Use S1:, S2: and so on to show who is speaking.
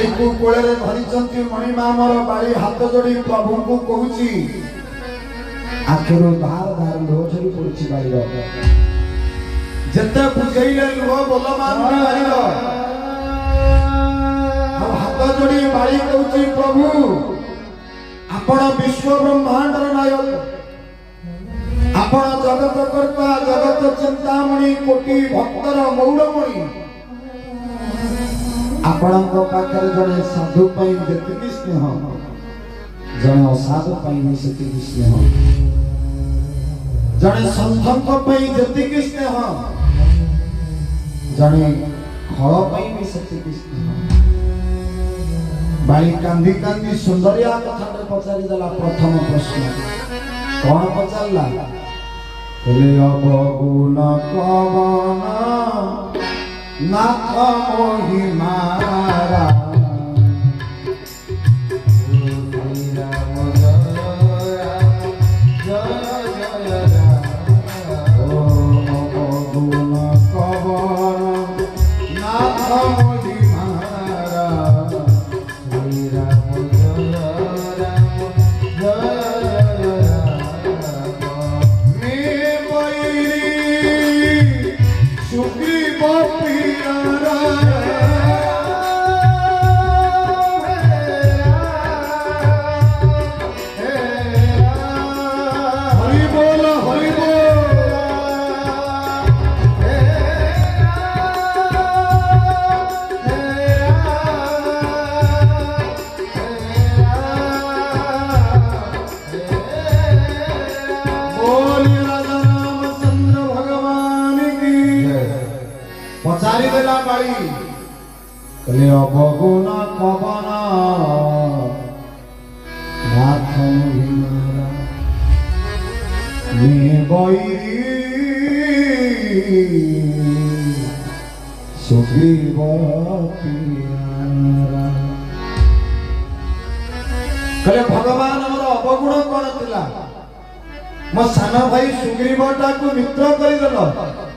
S1: बाड़ी को कोले रे धरिचंती मणिमा मोर बाड़ी हाथ जोड़ी प्रभु को कहूची आखिरो धार धार लो झरी पड़ची बाड़ी रो जत्ते बुझैले लो बोल मान बाड़ी रो हम हाथ जोड़ी बाड़ी कहूची प्रभु आपण विश्व ब्रह्मांड रो नायक आपण जगत कर्ता जगत चिंतामणि कोटि भक्तर मौड़मणि आपणको पाखरे जने साधु पई जेतिकी स्नेह जने असाधु पई भी सेतिकी स्नेह जने संतंक पई जेतिकी स्नेह जने खळ पई भी सेतिकी स्नेह बाई कांदी कांदी सुंदरिया कथा पचारि देला प्रथम प्रश्न कौन पचारला बोले अवगुण कवन नाथ महिमारा पचारि देला बाड़ी कले अवगुण कवन नाथ महिमारा में बैरी सुग्रीव प्यारा कले भगवान हमर अवगुण कोन थिला मो सान भाई सुग्रीवटा को मित्र करि देलो